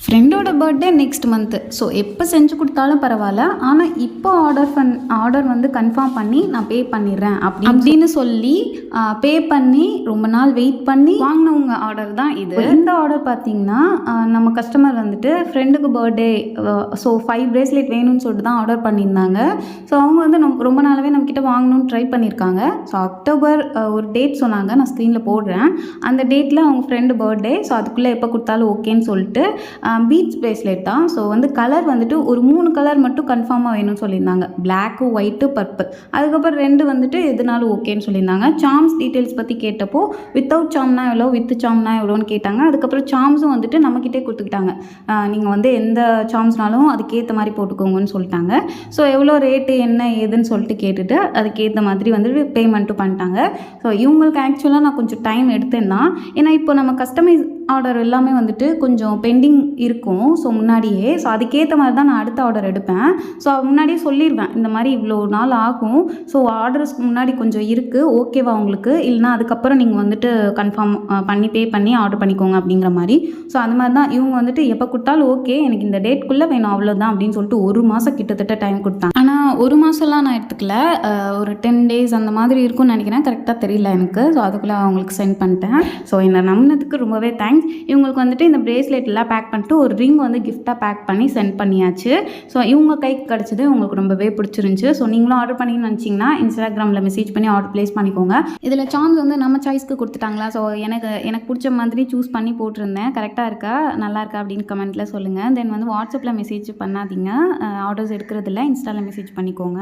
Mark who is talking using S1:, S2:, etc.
S1: ஃப்ரெண்டோட birthday next month. So எப்போ செஞ்சு கொடுத்தாலும் பரவாயில்ல. ஆனால் இப்போ ஆர்டர் வந்து கன்ஃபார்ம் பண்ணி நான் பே பண்ணிடுறேன் அப்படின்னு சொல்லி பே பண்ணி ரொம்ப நாள் வெயிட் பண்ணி வாங்கினவங்க ஆர்டர் தான் இது. இந்த ஆர்டர் பார்த்தீங்கன்னா நம்ம கஸ்டமர் வந்துட்டு ஃப்ரெண்டுக்கு பர்த்டே ஸோ 5 பிரேஸ்லெட் வேணும்னு சொல்லிட்டு தான் ஆர்டர் பண்ணியிருந்தாங்க. ஸோ அவங்க வந்து ரொம்ப நாளாகவே நம்மக்கிட்ட வாங்கணும்னு ட்ரை பண்ணியிருக்காங்க. ஸோ அக்டோபர் ஒரு டேட் சொன்னாங்க, நான் ஸ்க்ரீனில் போடுறேன். அந்த டேட்டில் அவங்க ஃப்ரெண்டு பர்த்டே. ஸோ அதுக்குள்ளே எப்போ கொடுத்தாலும் ஓகேன்னு சொல்லிட்டு பீட்ஸ் பிரேஸ்லெட் தான். ஸோ வந்து கலர் வந்துட்டு ஒரு 3 கலர் மட்டும் கன்ஃபார்மாக வேணும்னு சொல்லியிருந்தாங்க. Black, white, purple. அதுக்கப்புறம் 2 வந்துட்டு எதுனாலும் ஓகேன்னு சொல்லியிருந்தாங்க. சார்ம்ஸ் டீட்டெயில்ஸ் பற்றி கேட்டப்போ வித்தவுட் சார்ம்னா எவ்வளோ, வித் சார்ம்னா எவ்வளோன்னு கேட்டாங்க. அதுக்கப்புறம் சார்ம்ஸும் வந்துட்டு நம்மக்கிட்டே கொடுத்துக்கிட்டாங்க. நீங்கள் வந்து எந்த சார்ம்ஸ்னாலும் அதுக்கேற்ற மாதிரி போட்டுக்கோங்கன்னு சொல்லிட்டாங்க. ஸோ எவ்வளோ ரேட்டு என்ன ஏதுன்னு சொல்லிட்டு கேட்டுட்டு அதுக்கேற்ற மாதிரி வந்துட்டு பேமெண்ட்டும் பண்ணிட்டாங்க. ஸோ இவங்களுக்கு ஆக்சுவலாக நான் கொஞ்சம் டைம் எடுத்தேன் தான். ஏன்னா இப்போ நம்ம கஸ்டமைஸ் ஆர்டர் எல்லாமே வந்துட்டு கொஞ்சம் பெண்டிங் இருக்கும். ஸோ முன்னாடியே ஸோ அதுக்கேற்ற மாதிரி தான் நான் அடுத்த ஆர்டர் எடுப்பேன். ஸோ முன்னாடியே சொல்லிடுவேன், இந்த மாதிரி இவ்வளோ நாள் ஆகும். ஸோ ஆர்டர்ஸ்க்கு முன்னாடி கொஞ்சம் இருக்குது, ஓகேவா உங்களுக்கு, இல்லைனா அதுக்கப்புறம் நீங்கள் வந்துட்டு கன்ஃபார்ம் பண்ணி பே பண்ணி ஆர்டர் பண்ணிக்கோங்க அப்படிங்கிற மாதிரி. ஸோ அந்த மாதிரி தான் இவங்க வந்துட்டு எப்போ கொடுத்தாலும் ஓகே, எனக்கு இந்த டேட்குள்ளே வேணும் அவ்வளோதான் அப்படின்னு சொல்லிட்டு 1 மாதம் கிட்டத்தட்ட டைம் கொடுத்தாங்க. ஆனால் 1 மாதம்லாம் நான் எடுத்துக்கல, ஒரு 10 டேஸ் அந்த மாதிரி இருக்கும்னு நினைக்கிறேன், கரெக்டாக தெரியல எனக்கு. ஸோ அதுக்குள்ளே அவங்களுக்கு சென்ட் பண்ணிட்டேன். ஸோ என்னை நம்பினதுக்கு ரொம்பவே தேங்க்ஸ். இவங்களுக்கு வந்துட்டு இந்த பிரேஸ்லெட் எல்லாம் பேக் பண்ணிட்டு ஒரு ரிங் வந்து கிஃப்டாக பேக் பண்ணி சென்ட் பண்ணியாச்சு. ஸோ இவங்க கைக்கு கிடச்சது உங்களுக்கு ரொம்பவே பிடிச்சிருந்துச்சு. ஸோ நீங்களும் ஆர்டர் பண்ணின்னு நினச்சிங்கன்னா இன்ஸ்டாகிராமில் மெசேஜ் பண்ணி ஆர்டர் ப்ளேஸ் பண்ணிக்கோங்க. இதில் சார்ம்ஸ் வந்து நம்ம சாய்ஸ்க்கு கொடுத்துட்டாங்களா. ஸோ எனக்கு பிடிச்ச மாதிரி சூஸ் பண்ணி போட்டிருந்தேன். கரெக்டாக இருக்கா, நல்லா இருக்கா அப்படின்னு கமெண்ட்டில் சொல்லுங்கள். தென் வந்து வாட்ஸ்அப்பில் மெசேஜ் பண்ணாதீங்க, ஆர்டர்ஸ் எடுக்கிறதில்ல, இன்ஸ்டாவில் மெசேஜ் பண்ணிக்கோங்க.